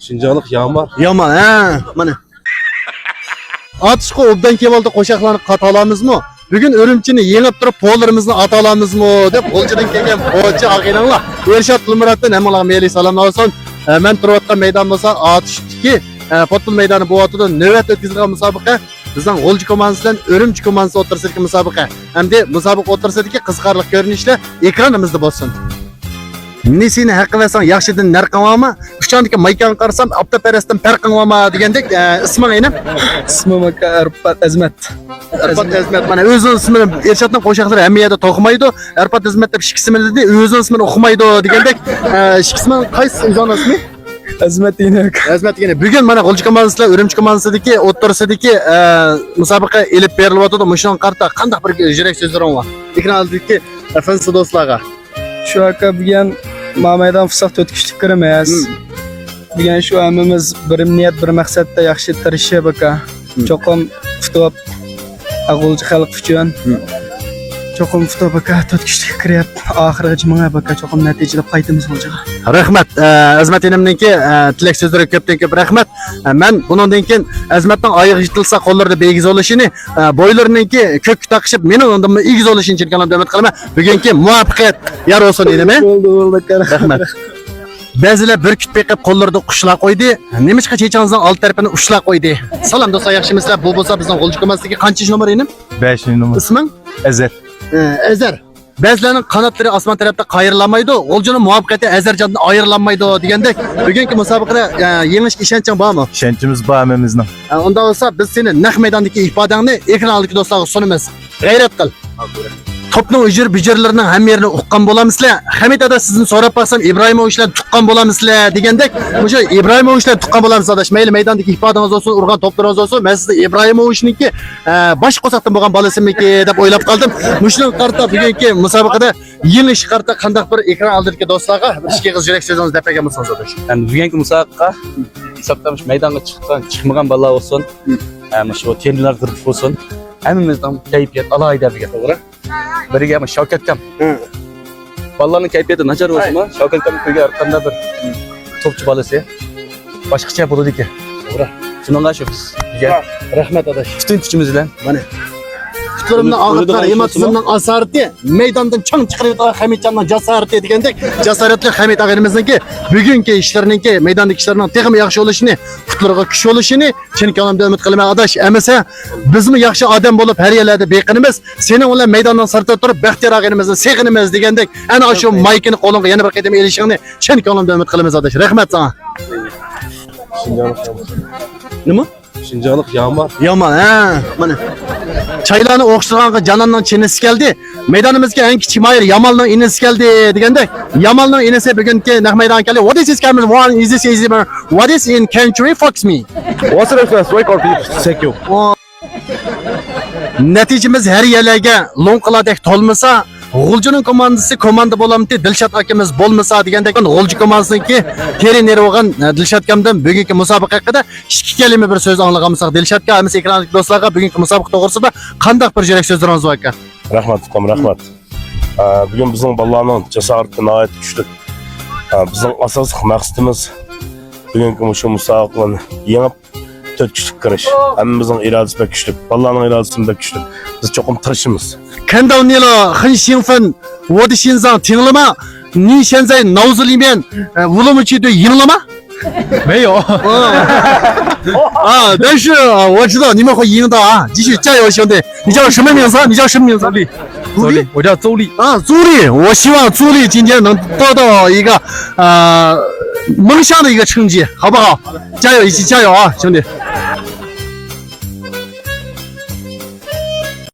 Şuncalık yağmur. Yaman ha, mana. Atışqa obdan kelib oldi, qo'shoqlarni qat olamizmi? Bugun Urumchini yengib turib, pollarimizni ata olamizmi deb qo'lchidan kelgan pochi ag'inanglar. Ershod Qulmuratdan hammalarga meyli salomlar olsun. Men turayotgan maydon bo'lsa, atışdiki futbol maydoni bu vaqtida navbat o'tkazilgan musobaqa bizning G'o'lji komandasidan Urumchi komandasi o'tirsidagi musobaqa. Hamda musobaqa o'tirsidagi qiziqarli ko'rinishlar ekranimizda bo'lsin. Nesini haqqi versan yaxshidan narqamama, uchandagi maykan qarasam, aptaparastdan farqinama degandek isming nima? İsmim Arpat Azmat. Arpat Azmat. Mana o'zining ismini Ershotning qo'shiqlari hamma yerda to'qimaydi. Arpat Azmat deb ikki ismini dedi, o'zining ismini o'qimaydi degandek ikki ismi qaysi o'zining ismi? Azmat inak. Azmat yana bugun mana G'o'lji komandasilar Urumchi komandasidagi o'tirisidagi musobaqa elib berilyapti. Mushon qarta qanday bir yurak so'zlaring bor? Ekran oldidagi afansi do'stlarga. Şu aka bugün Mamaydan fırsat ötküşlük kırmayız. Bugün şu hammamiz bir niyat bir maqsadda yaxshi tirishib aka. Cho'qim futbol G'o'lji xalq uchun. Cho'qim futbol aka ötküşlük kiryap, oxirigacha menga aka cho'qim natijada qaytamiz bo'ljaga. Rahmat. Azmat enimninki tilak so'zlari ko'pdan ko'p rahmat. Men bundan keyin Azmatning oyog'i yitilsa qo'llarida begiz olishini, bo'ylarininki ko'k taqishib, meni undan egiz olishini chirkanib umid qilaman. Bugungi muvaffaqiyat yor olsin deyman. Bo'ldi aka. Rahmat. Ba'zilar bir kutbay qilib qo'llarida qushlar qo'ydi. Nemishqa chechangizning old tarafini ushlar qo'ydi. Salom do'stlar, yaxshimisizlar? Bu bo'lsa bizning G'o'lji komandasidagi qancha nomer enim? 5 nomer. Isming? Azar. Azar. Ba'zilarning qanotlari osmon tarafda qayrilmaydi, G'o'ljining muvaffaqiyati Azarjondan ayrilmaydi degandek, bugungi musobaqada yengishga ishonching bormi? Ishonchimiz bor hammamizning. Unda bo'lsa biz seni naq maydondagi ifodangni ekran oldidagi do'stlarga sunamiz. G'ayrat qil. Topning ujur-bijirlarining ham yerini uqqan bo'lamizlar. Hamid aka sizni so'rab qolsam, Ibrohimovichlar tuqqan bo'lamizlar degandek, o'sha Ibrohimovichlar tuqqan bo'lamiz adash. Mayli maydondagi ifodangiz olsun, urgan to'plaringiz olsun. Men sizga Ibrohimovichniki bosh qo'saqdan bo'lgan bolasimiki deb o'ylab qoldim. Mushning qarta bugungi musobaqada yengish qarta qandaq bir ekran oldidagi do'stlarga bir ikki qiz yurak so'zingizni deb berganmiz adash. Yani bugungi musobaqa hisoblamış maydonga chiqmagan bolalar olsun, shu tenlar turib olsun. Hammamizdan kayfiyat alayda bir to'g'ri. Biriga ama Shavkat kam. Bolalarning kayfiyati nachar bo'lsa-mu, Shavkat kam to'yga qanday bir topchi bolasi boshqacha bo'ladi ekan. To'g'ri. Shunga shu biz. Rahmat adash. Butun kuchimiz bilan mana Futbolimdan og'riqlar, emotsiondan asarati, maydondan chang chiqarib Hamidjonning jasarati degandek, jasoratli Hamid og'ayimizniki bugungi ishlarininki, maydondagi ishlarining texnik yaxshi bo'lishini, futbolga kuch bo'lishini chin ko'nglimda umid qilaman adash. Amasa bizmi yaxshi odam bo'lib har yerlarda beqinimiz, seni ular maydondan sirtda turib baxtiyor og'ayimizni seg'inimiz degandek, ana shu maykini qo'lingga yana bir qadam elishingni chin ko'nglimda umid qilamiz adash. Rahmat sana. Nima? Şuncalık yağmur. Yaman ha, mana. Çaylarni o'xshirganga Janonning chinisi keldi. Maydonimizga eng kichik mayr Yamalning inisi keldi degandek, Yamalning inisi bugungi naq maydon keldi. What is this camera? One is this easy? What is in country fox me? What's the first record check you? Natijamiz har yerlarga lo'nqiladek to'lmasa, G'o'ljining komandasi komanda bo'lamdi, Dilshod akamiz bo'lmasa degandek, G'o'lji komandasiniki teriner bo'lgan Dilshod akamdan bugungi musobaqa haqida ikki kalima bir so'z anglaganmisak, Dilshod aka, hamma ekrandagi do'stlarga bugungi musobaqa to'g'risida qanday bir yurak so'zlaringiz bor aka? Rahmat ukam, rahmat. Bugün bizning bolalarning jasarati nihoyat kuchli. Bizning asosiy maqsadimiz bugungi shu musobaqani yengib to'tkishlik kirish. Hammamizning irodasi bek kuchli, bolalarning irodasi bek kuchli. Biz cho'qim tirishimiz. 看到你了，很兴奋。我的心脏停了吗？你现在脑子里面，乌鲁木齐队赢了吗？没有。但是我知道你们会赢的啊！继续加油，兄弟！你叫什么名字？你叫什么名字？周丽，我叫周丽。朱莉，我希望朱莉今天能得到一个梦想的一个成绩，好不好？加油，一起加油啊，兄弟！